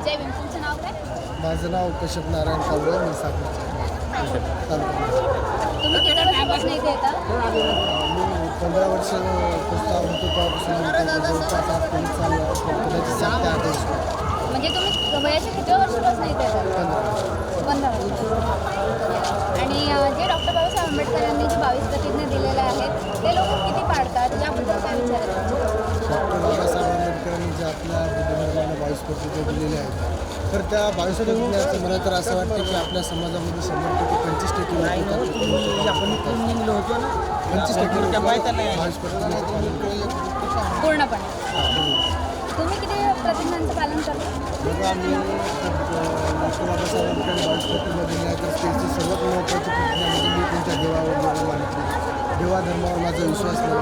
जय भीम. तुमचं नाव काय? माझं नाव कश्यप नारायण कावळे, मी साखर तुम्ही किती वर्षापासून इथे येता? मी 15 वर्ष पुस्तक होतो तेव्हापासून जवळपास आज तरी चालू कदाचित 7 ते 8 वर्ष. म्हणजे तुम्ही वयाच्या किती वर्षापासून इथे येतात? 15 वर्ष. आणि जे डॉक्टर बाबासाहेब आंबेडकर यांनी जे 22 प्रतिज्ञा दिलेल्या आहेत ते लोक किती पाळतात याबद्दल काय विचार आहे? डॉक्टर बाबासाहेब आंबेडकरांनी जे आपल्या बुद्ध धर्माला 22 प्रतिज्ञा दिलेल्या आहेत, तर त्या 22 प्रतिज्ञाचं मला तर असं वाटतं की आपल्या समाजामध्ये 100% 25% लोक 25% लोक 22 प्रतिज्ञाचं पालन करतात. पूर्णपणे. तुम्ही किती प्रतिज्ञांचं पालन करता? बघा, आम्ही डॉक्टर बाबासाहेब आंबेडकर 22 प्रतिज्ञा दिल्या आहेत, तर त्याची सर्वात महत्त्वाची प्रतिज्ञा म्हणजे मी तुमच्या देवावर देवा मानतो, देवा धर्मावर माझा विश्वास नाही.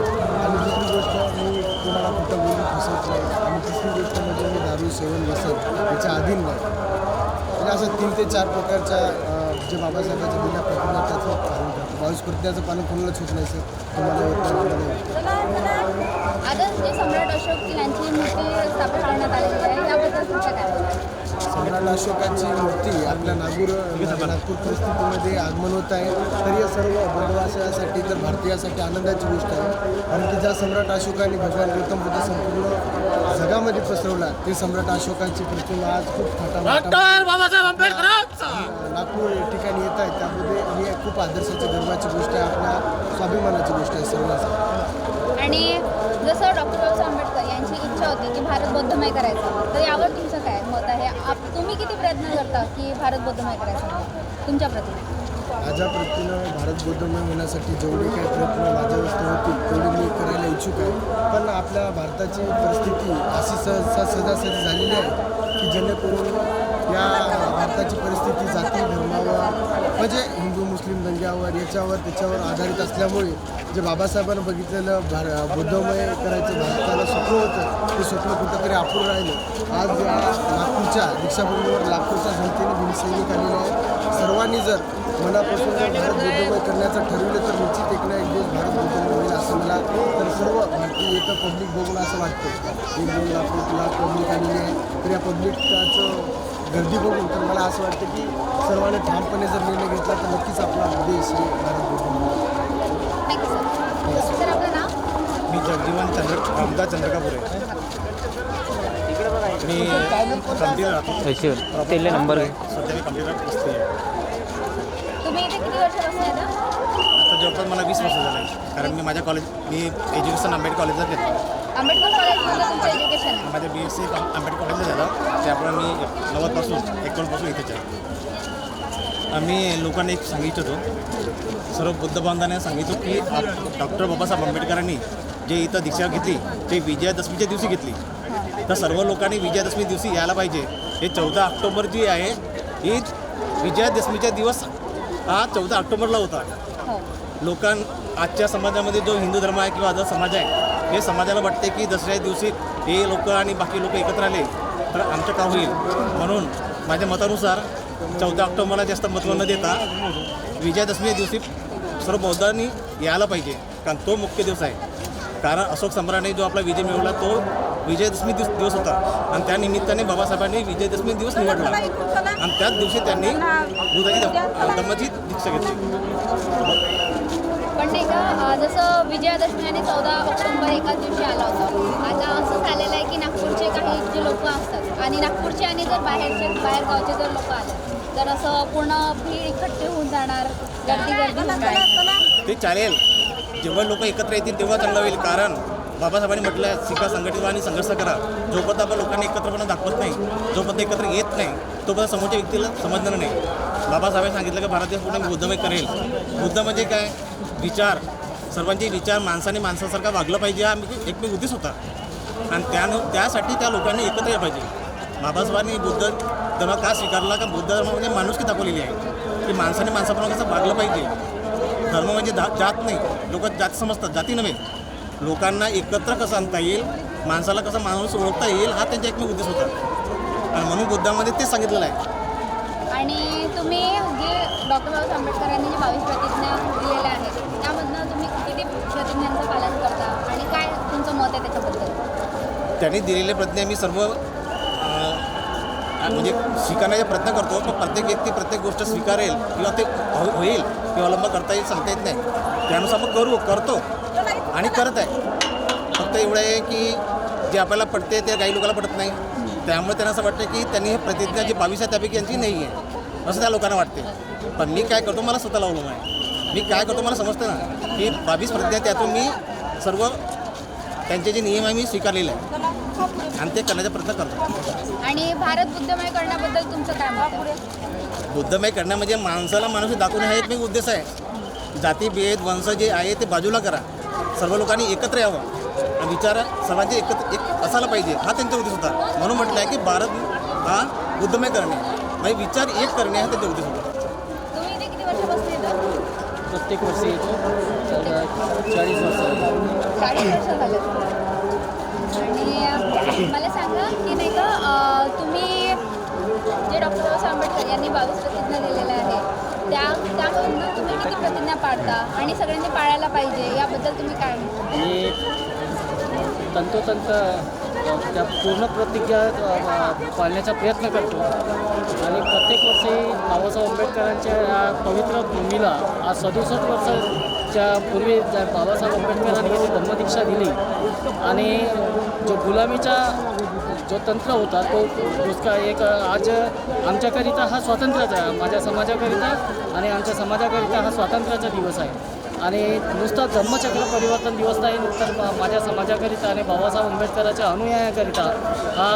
आणि दुसरी गोष्ट, मी कोणाला कुठं बोलून फसवत नाही. आणि तिसरी गोष्ट म्हणजे मी दारू सेवन व्यसन याच्या अधीन नाही. म्हणजे असं 3 ते 4 प्रकारच्या जे बाबासाहेबांच्या दिल्या प्रतिज्ञा त्याचं पालन करतो. 22 प्रतिज्ञाचं पालन कोणालाच होत नाही सर. तुम्हाला होत नाही, आम्हाला होतं. आता जे सम्राट अशोक यांची मूर्ती स्थापन करण्यात आलेली आहे याबद्दल तुमचं काय म्हणणं? सम्राट अशोकाची मूर्ती आपल्या नागपूर परिस्थितीमध्ये आगमन होत आहे. तर हे सर्व बंधवासासाठी तर भारतीयासाठी आनंदाची गोष्ट आहे. कारण की ज्या सम्राट अशोकाने भगवान गौतम बुद्ध संपूर्ण जगामध्ये पसरवला, ते सम्राट अशोकाची प्रतिमा आज खूप नागपूर ठिकाणी येत आहे. त्यामध्ये ही खूप आदर्शाची गर्वाची गोष्ट आहे, आपल्या स्वाभिमानाची गोष्ट आहे सर्वांसाठी. आणि जसं डॉक्टर बाबासाहेब आंबेडकर यांची इच्छा होती की भारत बौद्धमय करायचा, तर यावर तुमचं काय मत आहे? तुम्ही किती प्रयत्न करता की भारत बौद्धमय करायचा तुमच्या प्रती? माझ्या प्रतीनं भारत बौद्धमय होण्यासाठी जेवढे काही प्रयत्न माझ्यावर होतील तेवढे मी करायला इच्छुक आहे. पण आपल्या भारताची परिस्थिती अशी सहजासहजी झालेली आहे की जेणेकरून या भारताची परिस्थिती जाती धर्मावर म्हणजे हिंदू मुस्लिम दंग्यावर याच्यावर त्याच्यावर आधारित असल्यामुळे जे बाबासाहेबांना बघितलेलं बौद्धमय करायचं भारताला स्वप्न होतं, ते स्वप्न कुठंतरी अपूर्ण राहिलं. आज या नागपूरच्या दीक्षाभूमीवर लाखोच्या संख्येने भीमसैनिक आलेले आहेत. सर्वांनी जर मनापासून जर भारत बौद्धमय करण्याचं ठरवलं तर निश्चित एक ना एक दिवस भारत बौद्धमय होईल असं मला तर सर्व भारतीय येतं पब्लिक बघून असं वाटतं. 1-2 लाख पब्लिक आलेली आहे. तर या पब्लिकचं गर्दी बघून तर मला असं वाटतं की सर्वांनी ठामपणे जर निर्णय घेतला तर नक्कीच आपला देश हे भारत बौद्धमय होईल. सर आपलं नाव? मी जगजीवन रामदास चंद्रकापुरे. मी कंपनीला राहतो. तेले नंबर सध्या मी कंपनीला बसते आहे. तुम्ही इथे किती वर्षापासून येता? आता जवळपास मला 20 वर्ष झालं आहे. कारण मी एज्युकेशन आंबेडकर कॉलेजला घेतलं. आंबेडकर कॉलेजमध्ये तुमचं एज्युकेशन आहे? माझं BSc आंबेडकर कॉलेजला झालं. त्यामुळे मी 91पासून इथेच आहे. आम्ही लोकांना एक सांगितलं होतो, सर्व बुद्ध बांधवांना सांगितलं की डॉक्टर बाबासाहेब आंबेडकरांनी जे इथं दीक्षा घेतली ते विजयादशमीच्या दिवशी घेतली. तर सर्व लोकांनी विजयादशमी दिवशी यायला पाहिजे. हे 14 ऑक्टोबर जी आहे ही विजयादशमीचा दिवस हा 14 ऑक्टोबरला होता. हो. आजच्या समाजामध्ये जो हिंदू धर्म आहे किंवा अदर समाज आहे, हे समाजाला वाटते की दसऱ्या दिवशी हे लोक आणि बाकी लोक एकत्र आले तर आमचं काम होईल. म्हणून माझ्या मतानुसार 14 ऑक्टोबरला जास्त महत्त्व न देता विजयादशमी दिवशी सर्व बौद्धांनी यायला पाहिजे. कारण तो मुख्य दिवस आहे. कारण अशोक सम्राटने जो आपला विजय मिळवला तो विजयादशमी दिवस होता. आणि त्या निमित्ताने बाबासाहेबांनी विजयादशमी दिवस निवडला आणि त्याच दिवशी त्यांनी बुद्धाची धम्माची दीक्षा घेतली. पण नाही का, जसं विजयादशमी आणि 14 ऑक्टोबर एकाच दिवशी आला होता. आता असं झालेलं आहे की नागपूरचे काही जे लोक असतात आणि नागपूरचे आणि जर बाहेरगावचे जर लोक आले तर असं पूर्ण भीड इकट्ठे होऊन जाणार, गर्दी होऊन जाणार. ते चालेल, जेव्हा लोक एकत्र येतील तेव्हा चांगलं होईल. कारण बाबासाहेबांनी म्हटलं शिका, संघटित व्हा आणि संघर्ष करा. जोपर्यंत आपण लोकांनी एकत्रपणा दाखवत नाही, जोपर्यंत एकत्र येत नाही तोपर्यंत समोरच्या व्यक्तीला समजणार नाही. बाबासाहेबांनी सांगितलं की भारत देश पूर्ण बुद्धमय करेल. बुद्ध म्हणजे काय? विचार, सर्वांचे विचार, माणसाने माणसासारखा वागलं पाहिजे हा एकमेव उद्देश होता. आणि त्यासाठी त्या लोकांनी एकत्र यायला पाहिजे. बाबासाहेबांनी बुद्ध धर्म का स्वीकारला? का बुद्ध धर्मामध्ये माणुसकी दाखवलेली आहे की माणसाने माणसाप्रमाणे कसं वागलं पाहिजे. धर्म म्हणजे जात नाही. लोक जात समजतात, जाती नव्हे. लोकांना एकत्र कसं आणता येईल, माणसाला कसं माणूस ओळखता येईल हा त्यांचा एकमेव उद्देश होता. आणि म्हणून बुद्धामध्ये तेच सांगितलेलं आहे. आणि तुम्ही जे डॉक्टर बाबासाहेब आंबेडकर यांनी जे 22 प्रतिज्ञा दिलेल्या आहेत त्यामधनं तुम्ही किती प्रतिज्ञांचं पालन करता आणि काय तुमचं मत आहे त्याच्याबद्दल? त्यांनी दिलेल्या प्रतिज्ञा मी सर्व म्हणजे स्वीकारण्याचा प्रयत्न करतो, पण प्रत्येक व्यक्ती प्रत्येक गोष्ट स्वीकारेल किंवा ते होईल किंवा अवलंब करता येईल सांगता येत नाही. त्यानुसार मग करतो आणि करत आहे. फक्त एवढं आहे की जे आपल्याला पडते ते काही लोकांना पडत नाही. त्यामुळे त्यांना असं वाटतं की त्यांनी हे प्रतिज्ञा जी 22 आहे त्यापैकी यांची नाही आहे असं त्या लोकांना वाटते. पण मी काय करतो, मला स्वतःला अवलंबून आहे. मी काय करतो मला समजतं ना की 22 प्रतिज्ञा त्यातून मी सर्व त्यांचे जे नियम आहे मी स्वीकारलेले आहे आणि ते करण्याचा प्रयत्न करतो. आणि भारत बुद्धमय करण्याबद्दल तुमचं काय मत आहे? बुद्धमय करणं म्हणजे माणसाला माणूस दाखवणे हा एकमेव उद्देश आहे. जातीभेद वंश जे आहे ते बाजूला करा, सर्व लोकांनी एकत्र यावं, विचार सर्वांचे एक असायला पाहिजे हा त्यांचा उद्देश होता. म्हणून म्हटलं आहे की भारत हा बुद्धमय करणे म्हणजे विचार एक करणे हा त्यांचा उद्देश होता. तुम्ही इथे किती वर्षापासून येतो? प्रत्येक वर्षी येतो. 40 वर्ष झाली. 40 वर्ष झाले. आणि मला सांगा की नाही का तुम्ही जे डॉक्टर बाबासाहेब आंबेडकर यांनी 22 प्रतिज्ञा दिलेल्या आहे त्यामधून तुम्ही किती प्रतिज्ञा पाळता आणि सगळ्यांनी पाळायला पाहिजे याबद्दल तुम्ही काय म्हणता? मी तंतोतंत त्या पूर्ण प्रतिज्ञा पाळण्याचा प्रयत्न करतो आणि प्रत्येक वर्षी बाबासाहेब आंबेडकरांच्या या पवित्र भूमीला आज 67 वर्षाच्या पूर्वी बाबासाहेब आंबेडकरांनी जी धम्मदीक्षा दिली आणि जो गुलामीचा जो तंत्र होता तो उसका एक आज आमच्याकरिता हा स्वातंत्र्याचा आहे, माझ्या समाजाकरिता आणि आमच्या समाजाकरिता हा स्वातंत्र्याचा दिवस आहे. आणि नुसता धम्मचक्र परिवर्तन दिवस नाही तर माझ्या समाजाकरिता आणि बाबासाहेब आंबेडकरांच्या अनुयायाकरिता हा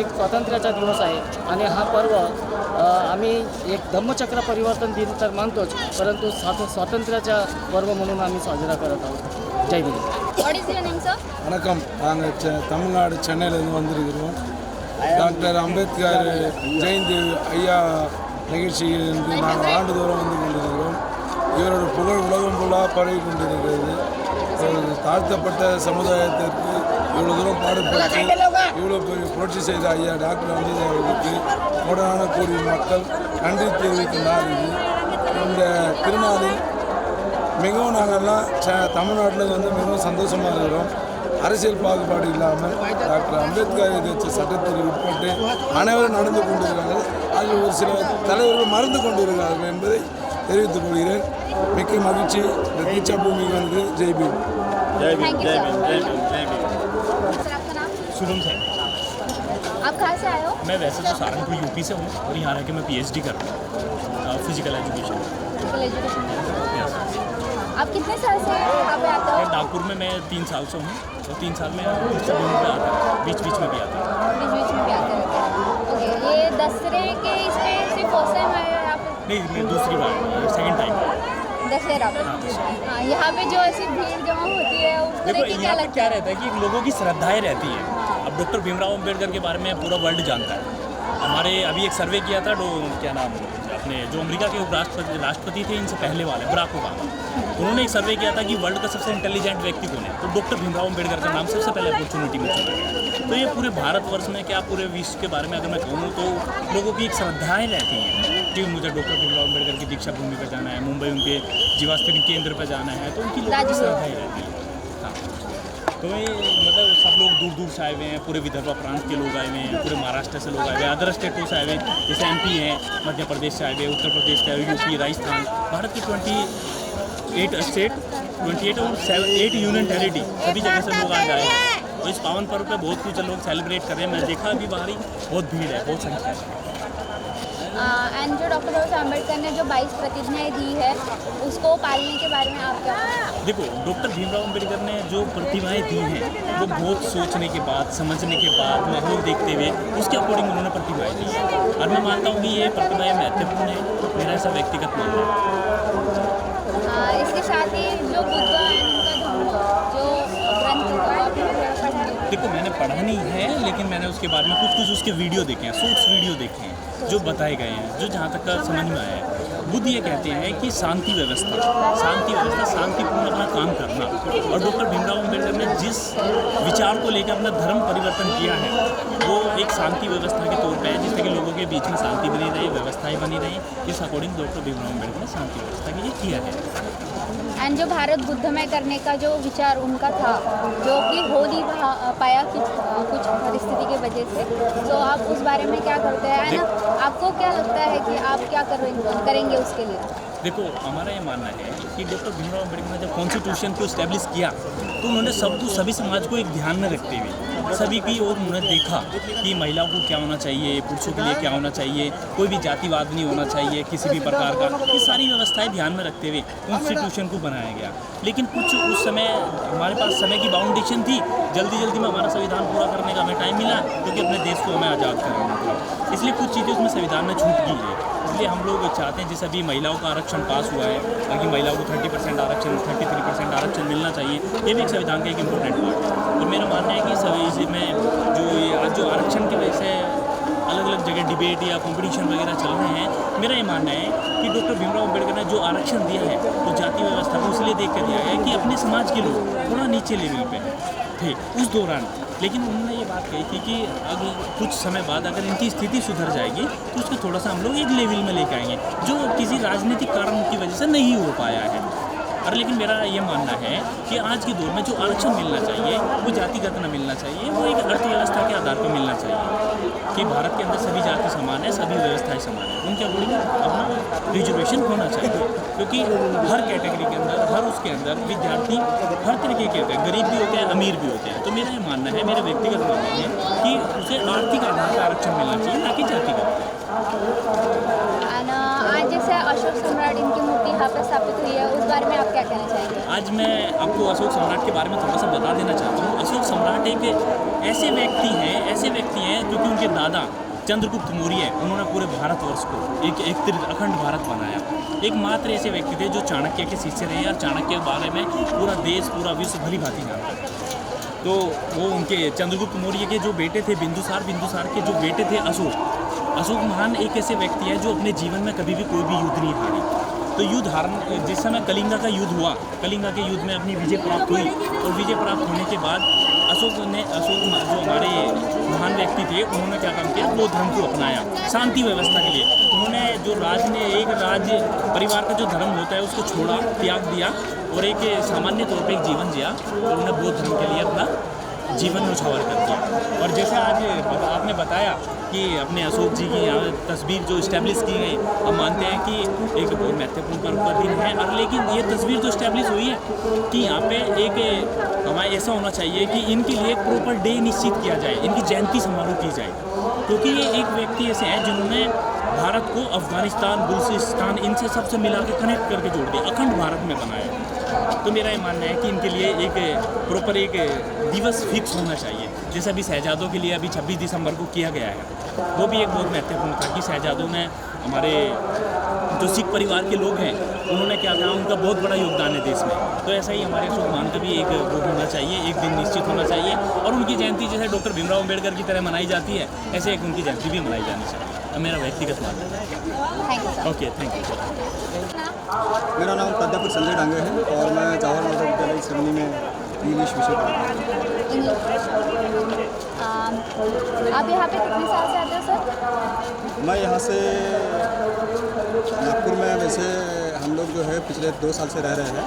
एक स्वातंत्र्याचा दिवस आहे. आणि हा पर्व आम्ही एक धम्मचक्र परिवर्तन दिन तर मानतोच, परंतु स्वातंत्र्याचा पर्व म्हणून आम्ही साजरा करत आहोत. जय Hind. What is your name, sir? வணக்கம். நாங்கள் தமிழ்நாடு சென்னையிலேருந்து வந்திருக்கிறோம். டாக்டர் அம்பேத்கர் ஜெயந்தி ஐயா நிகழ்ச்சியிலிருந்து நாங்கள் ஆண்டுதோறும் வந்து கொண்டிருக்கிறோம். இவரோட புகழ் உலகம் ஃபுல்லாக பரவி கொண்டிருக்கிறது. ஒரு தாழ்த்தப்பட்ட சமுதாயத்திற்கு இவ்வளோ தூரம் பாடுபட்டு இவ்வளோ பெரிய புரட்சி செய்த ஐயா டாக்டர் அம்பேத்கர் அவர்களுக்கு கோடான கோடி மக்கள் நன்றி தெரிவிக்கும் நாள் இது. இந்த திருநாளில் மிகவும் நாங்கள்லாம் தமிழ்நாட்டில் வந்து மிகவும் சந்தோஷமாக இருக்கிறோம். அரசியல் பாகுபாடு இல்லாமல் டாக்டர் அம்பேத்கர் வச்ச சட்டத்திற்கு உட்பட்டு அனைவரும் நடந்து கொண்டிருக்கிறார்கள். அதில் ஒரு சில தலைவர்கள் மறந்து கொண்டிருக்கிறார்கள் என்பதை தெரிவித்துக் கொள்கிறேன். மிக்க மகிழ்ச்சி. இந்த தீட்சா பூமிக்கு வந்து Jai Bhim. Thank you, sir. Sir, आपका नाम? शुभम सर. आप कहाँ से आए हो? मैं वैसे तो सहारनपुर यूपी से हूँ और यहाँ रह के मैं PhD कर रहा हूँ physical education. Physical education. Yes. आप कितने साल से यहाँ पे आते हो? नागपुर में मैं 3 साल से हूँ और 3 साल में दीक्षा भूमि पे आता हूँ, बीच बीच में भी आता हूँ. बीच में भी आते रहते हैं. ओके, ये दसरे के इस पे सिर्फ फर्स्ट टाइम आए हो या फिर नहीं, मैं दूसरी बार सेकेंड टाइम. दशहरा पे? हाँ, यहाँ पे जो ऐसी भीड़ जमा होती है उसको देखो लेके क्या यहाँ पे लगता क्या है? रहता है कि लोगों की श्रद्धाएँ रहती हैं. अब डॉक्टर भीमराव अम्बेडकर के बारे में पूरा वर्ल्ड जानता है. हमारे अभी एक सर्वे किया था क्या नाम अपने जो अमेरिका के राष्ट्रपति थे इनसे पहले वाले बराक ओबामा, उन्होंने एक सर्वे किया था कि वर्ल्ड का सबसे इंटेलिजेंट व्यक्ति कौन है, तो डॉक्टर भीमराव अम्बेडकर का नाम सबसे पहले अपॉर्चुनिटी में चुना. तो ये पूरे भारतवर्ष में क्या पूरे विश्व के बारे में अगर मैं कहूँ तो लोगों की एक श्रद्धाएँ रहती हैं कि मुझे डॉक्टर भीमराव अम्बेडकर की दीक्षा भूमि पर जाना है, मुंबई उनके जीवाश्म केंद्र पर जाना है, तो उनकी लोगों की श्रद्धाएँ रहती हैं. हाँ, तो ये मतलब सब लोग दूर दूर से आए हुए हैं, पूरे विदर्भ प्रांत के लोग आए हुए हैं, पूरे महाराष्ट्र से लोग आए हुए हैं, अदर स्टेटों से आए हुए हैं, जैसे MP हैं, मध्य प्रदेश से आए हुए, उत्तर प्रदेश से आए हुए, यूपी, राजस्थान, भारत की 28 स्टेट 28 और 8 यूनियन टेरिटरी सभी जगह से लोग आज आए हैं. तो इस पावन पर्व पे बहुत कुछ लोग सेलिब्रेट कर रहे हैं. मैं देखा अभी बाहर ही बहुत भीड़ है, बहुत संख्या है. एंड जो डॉक्टर बाबासाहेब आम्बेडकर ने जो 22 प्रतिज्ञाएं दी है उसको पालने के बारे में आप क्या कहेंगे? देखो डॉक्टर भीमराव अम्बेडकर ने जो प्रतिभाएं दी हैं वो बहुत सोचने के बाद, समझने के बाद, माहौल देखते हुए उसके अकॉर्डिंग उन्होंने प्रतिभाएं दी हैं. और मैं मानता हूँ कि ये प्रतिभाएं महत्वपूर्ण है, मेरा ऐसा व्यक्तिगत मानना है. इसके साथ ही जो बुद्ध एंड उनका धर्म जो ग्रंथ को आपने पढ़ा है? देखो मैंने पढ़ा नहीं है लेकिन मैंने उसके बारे में कुछ उसके वीडियो देखे हैं, शॉर्ट्स वीडियो देखे हैं जो बताए गए हैं, जो जहाँ तक का समझ में आया है. बुद्ध ये कहते हैं कि शांति व्यवस्था शांतिपूर्ण अपना काम करना. और डॉक्टर भीमराव अम्बेडकर ने जिस विचार को लेकर अपना धर्म परिवर्तन किया है वो एक शांति व्यवस्था के तौर पे है, जिससे कि लोगों के बीच में शांति बनी रही, व्यवस्थाएं बनी रही. इस अकॉर्डिंग डॉक्टर भीमराव अम्बेडकर ने शांति व्यवस्था के लिए किया है. एंड जो भारत बुद्धमय करने का जो विचार उनका था जो कि होली पाया कि कुछ परिस्थिति की वजह से, तो आप उस बारे में क्या करते हैं, है ना? आपको क्या लगता है कि आप क्या करेंगे उसके लिए? देखो, हमारा ये मानना है कि डॉक्टर भीमराव अम्बेडकर ने जब कॉन्स्टिट्यूशन को इस्टेब्लिश किया तो उन्होंने सभी समाज को एक ध्यान में रखते हुए सभी की ओर उन्होंने देखा कि महिलाओं को क्या होना चाहिए, पुरुषों के लिए क्या होना चाहिए, कोई भी जातिवाद नहीं होना चाहिए किसी भी प्रकार का। ये सारी व्यवस्थाएं ध्यान में रखते हुए कॉन्स्टिट्यूशन को बनाया गया। लेकिन कुछ उस समय हमारे पास समय की बाउंडेशन थी, जल्दी में हमारा संविधान पूरा करने का हमें टाइम मिला क्योंकि अपने देश को हमें आज़ाद करना था। इसलिए कुछ चीज़ें उसमें संविधान में छूट गई है। इसलिए हम लोग चाहते हैं जैसे अभी महिलाओं का आरक्षण पास हुआ है, ताकि महिलाओं को 30% आरक्षण 33% आरक्षण मिलना चाहिए, ये भी एक संविधान का एक इम्पोर्टेंट पार्ट है। और मेरा मानना है कि सभी में जो आरक्षण की वजह से अलग अलग जगह डिबेट या कंपटीशन वगैरह चल रहे हैं, मेरा ये मानना है कि डॉक्टर भीमराव अम्बेडकर ने जो आरक्षण दिया है तो जाति व्यवस्था को इसलिए देख कर दिया गया है कि अपने समाज के लोग थोड़ा नीचे लेवल पे थे उस दौरान। लेकिन उन्होंने ये बात कही थी कि अगर कुछ समय बाद अगर इनकी स्थिति सुधर जाएगी तो उसको थोड़ा सा हम लोग एक लेवल में लेकर आएंगे, जो किसी राजनीतिक कारण की वजह से नहीं हो पाया है। और लेकिन मेरा ये मानना है कि आज के दौर में जो आरक्षण मिलना चाहिए वो जातिगत न मिलना चाहिए, वो एक अर्थव्यवस्था के आधार पर मिलना चाहिए कि भारत के अंदर सभी जाति समान है, सभी व्यवस्थाएं समान है, उनके अकॉर्डिंग अपना रिजर्वेशन होना चाहिए। क्योंकि हर कैटेगरी के अंदर, हर उसके अंदर विद्यार्थी हर तरीके के होते हैं, गरीब भी होते हैं, अमीर भी होते हैं। तो मेरा ये मानना है, मेरा व्यक्तिगत मानना है कि उसे आर्थिक आधार पर आरक्षण मिलना चाहिए, ना कि जातिगत। आणि आज जैसे अशोक सम्राट इनकी मूर्ति यहाँ पे स्थापित हुई है, उस बारे में आप क्या कहना चाहेंगे? आज मैं आपको अशोक सम्राट के बारे में थोड़ा सा बता देना चाहता हूँ। अशोक सम्राट एक ऐसे व्यक्ति हैं क्योंकि उनके दादा चंद्रगुप्त मौर्य, उन्होंने पूरे भारतवर्ष को एक अखंड भारत बनाया। एकमात्र ऐसे व्यक्ति थे जो चाणक्य के शिष्य रहे और चाणक्य के बारे में पूरा देश, पूरा विश्व भली भांति जानता है। तो वो उनके चंद्रगुप्त मौर्य के जो बेटे थे बिंदुसार के जो बेटे थे अशोक महान एक ऐसे व्यक्ति है जो अपने जीवन में कभी भी कोई भी युद्ध नहीं हारे। तो युद्ध हारने, जिस समय कलिंगा का युद्ध हुआ, कलिंगा के युद्ध में अपनी विजय प्राप्त हुई और विजय प्राप्त होने के बाद अशोक जो हमारे महान व्यक्ति थे, उन्होंने क्या काम किया, बौद्ध धर्म को अपनाया शांति व्यवस्था के लिए। उन्होंने जो राज्य परिवार का जो धर्म होता है उसको छोड़ा, त्याग दिया और एक सामान्य तौर पर एक जीवन जिया और उन्होंने बौद्ध धर्म के लिए अपना जीवन न्यौछावर कर दिया। और जैसे आज आपने बताया कि अपने अशोक जी की यहाँ तस्वीर जो इस्टेब्लिश की गई, हम मानते हैं कि एक बहुत महत्वपूर्ण पर्व का दिन है। और लेकिन ये तस्वीर जो इस्टेब्लिश हुई है कि यहाँ पे एक हमारे ऐसा होना चाहिए कि इनके लिए एक प्रॉपर डे निश्चित किया जाए, इनकी जयंती समारोह की जाए, क्योंकि ये एक व्यक्ति ऐसे हैं जिन्होंने भारत को अफगानिस्तान, बलूचिस्तान इनसे सबसे मिला के कनेक्ट करके जोड़ दिया, अखंड भारत में बनाया। तो मेरा ये मानना है कि इनके लिए एक प्रॉपर एक दिवस फिक्स होना चाहिए। जैसे अभी शहजादों के लिए अभी 26 दिसंबर को किया गया है, वो भी एक बहुत महत्वपूर्ण था कि शहजादों ने हमारे जो सिख परिवार के लोग हैं उन्होंने क्या कहा, उनका बहुत बड़ा योगदान है देश में। तो ऐसा ही हमारे अशोक महान का भी एक वो होना चाहिए, एक दिन निश्चित होना चाहिए और उनकी जयंती जैसे डॉक्टर भीमराव अम्बेडकर की तरह मनाई जाती है, ऐसे एक उनकी जयंती भी मनाई जानी चाहिए। तो मेरा व्यक्तिगत मानना है। Thank you sir. Okay, thank you. मेरा नाम प्राध्यापक संजय डांगे है और मैं जवाहर नवोदय विद्यालय सिवनी में इंग्लिश विषय पढ़ता हूँ। इंग्लिश। आप यहाँ पे कितने साल से आते हो सर? मैं यहाँ से नागपुर में वैसे हम लोग जो है पिछले 2 साल से रह रहे हैं,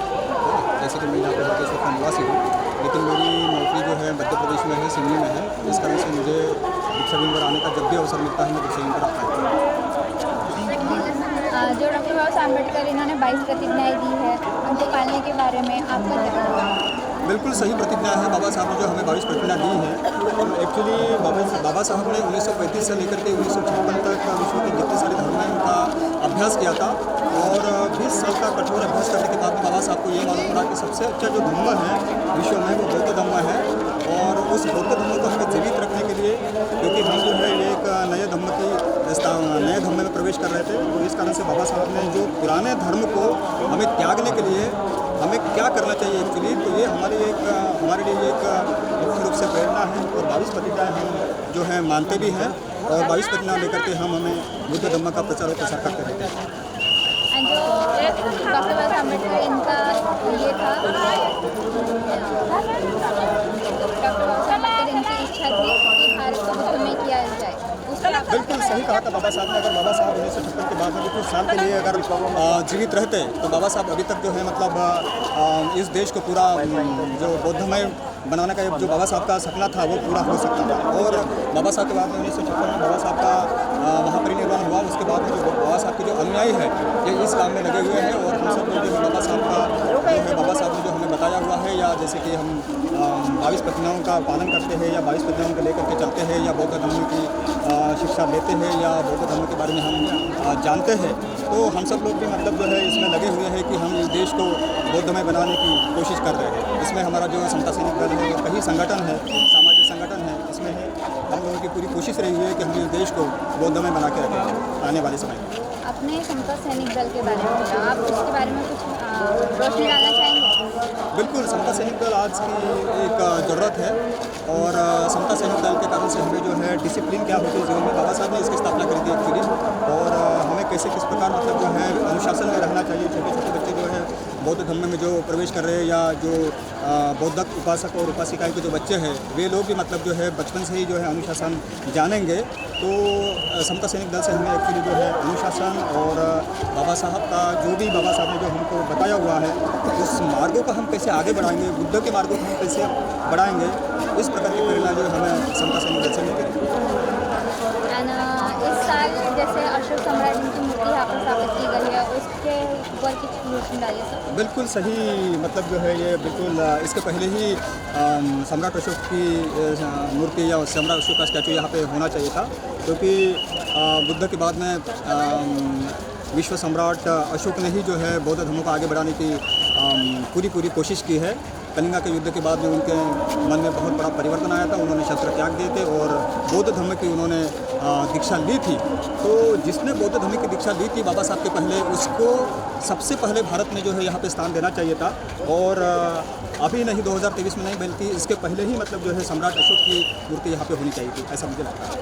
जैसे कि मैं यहाँ पे इस वक्त निवासी हूँ, लेकिन मेरी नौकरी जो है मध्य प्रदेश में है, सिवनी में है। इस कारण से मुझे दीक्षा विंग पर आने का जब भी अवसर मिलता है मैं दीक्षा विंग पर आता हूँ। जो डॉक्टर बाबा साहब अम्बेडकर इन्होंने 22 प्रतिज्ञाएं दी है, उनको पालने के बारे में आपका क्या कहना है? बिल्कुल सही प्रतिज्ञा है। बाबा साहब ने जो हमें 22 प्रतिज्ञा दी है, एक्चुअली बाबा साहब ने 1935 से लेकर के 1956 तक विश्व के जितने सारे धर्म हैं उनका अभ्यास किया था और 20 साल का कठोर अभ्यास करने के बाद बाबा साहब को ये मालूम पड़ा कि सबसे अच्छा जो धर्म है विश्व में वो बौद्ध धर्म है और उस बौद्ध धर्म को हमें जीवित रखने के लिए, क्योंकि हम जो है एक नए धर्म में प्रवेश कर रहे थे, तो इस कारण से बाबा साहब ने जो पुराने धर्म को हमें त्यागने के लिए हमें क्या करना चाहिए एक्चुअली, तो ये हमारे लिए एक मुख्य रूप से प्रेरणा है। और 22 प्रतिज्ञाएँ हम जो है मानते भी हैं और 22 प्रतिज्ञा लेकर के हम हमें बुद्ध धर्म का प्रचार और प्रसार करते रहते हैं। जो डॉक्टर बाबा साहब अम्बेडकर इनका ये था, डॉक्टर बाबा साहब अम्बेडकर इनकी इच्छा थी कि भारत को बुद्ध में किया जाए। बिल्कुल सही कहा था बाबा साहब ने। अगर बाबा साहब 1956 के बाद में भी कुछ साल के लिए अगर जीवित रहते तो बाबा साहब अभी तक जो है मतलब इस देश को पूरा जो बौद्धमय बनाने का जो बाबा साहब का सपना था वो पूरा हो सकता था। और बाबा साहब के बाद में 1956 में बाबा साहब का महापरिनिर्वाण हुआ। उसके बाद में जो बाबा साहब के जो अनुयायी हैं ये इस काम में लगे हुए हैं और हम सब लोग जो है बाबा साहब का जो है बाबा साहब ने जो हमें बताया हुआ है, या जैसे कि हम 22 प्रतिज्ञाओं का पालन करते हैं या 22 प्रतिज्ञाओं को लेकर के चलते हैं या बौद्ध धर्म की शिक्षा लेते हैं या बौद्ध धर्म के बारे में हम जानते हैं, तो हम सब लोग भी मतलब जो है इसमें लगे हुए हैं कि हम इस देश को बौद्धमय बनाने की कोशिश कर रहे हैं। इसमें हमारा जो समता सैनिक दल है, कई संगठन है, सामाजिक संगठन है, इसमें है हम लोगों की पूरी कोशिश रही हुई है कि हम इस देश को बौद्धमय बना के रखें आने वाले समय में। अपने समता सैनिक दल के बारे में बोला, आप उसके बारे में कुछ रोशनी डालना चाहेंगे? बिल्कुल, समता सैनिक दल आज की एक ज़रूरत है और समता सैनिक दल के कारण से हमें जो है डिसिप्लिन क्या होती है जीवन में, बाबा साहब ने इसकी स्थापना करी थी एक्चुअली। और हमें कैसे किस प्रकार मतलब जो है अनुशासन में रहना चाहिए। छोटे छोटे बच्चे जो है बौद्ध धर्म में जो प्रवेश कर रहे हैं या जो बौद्ध उपासक और उपासिकाएं के जो बच्चे हैं वे लोग भी मतलब जो है बचपन से ही जो है अनुशासन जानेंगे। तो समता सैनिक दल से हमें एक्चुअली जो है अनुशासन और बाबा साहब का जो भी बाबा साहब ने जो हमको बताया हुआ है उस मार्गों को हम कैसे आगे बढ़ाएंगे, बुद्ध के मार्गों को हम कैसे बढ़ाएंगे, इस प्रकार की प्रेरणा जो हमें समता सैनिक दल से मिलेगी। इस साल जैसे अशोक सम्राट जी की मूर्ति यहाँ पर स्थापित की गई है, उसके ऊपर की रोशनी डालिए सर। बिल्कुल सही, मतलब जो है ये बिल्कुल इसके पहले ही सम्राट अशोक की मूर्ति या सम्राट अशोक का स्टैचू यहाँ पे होना चाहिए था, क्योंकि बुद्ध के बाद में विश्व सम्राट अशोक ने ही जो है बौद्ध धर्म को आगे बढ़ाने की पूरी कोशिश की है। कलिंगा के युद्ध के बाद में उनके मन में बहुत बड़ा परिवर्तन आया था, उन्होंने शस्त्र त्याग दिए थे और बौद्ध धर्म की उन्होंने दीक्षा ली थी। तो जिसने बौद्ध धर्म की दीक्षा ली थी बाबा साहब के पहले, उसको सबसे पहले भारत में जो है यहाँ पे स्थान देना चाहिए था। और अभी नहीं 2023 में नहीं बल्कि इसके पहले ही मतलब जो है सम्राट अशोक की मूर्ति यहाँ पे होनी चाहिए थी, ऐसा मुझे लगता है।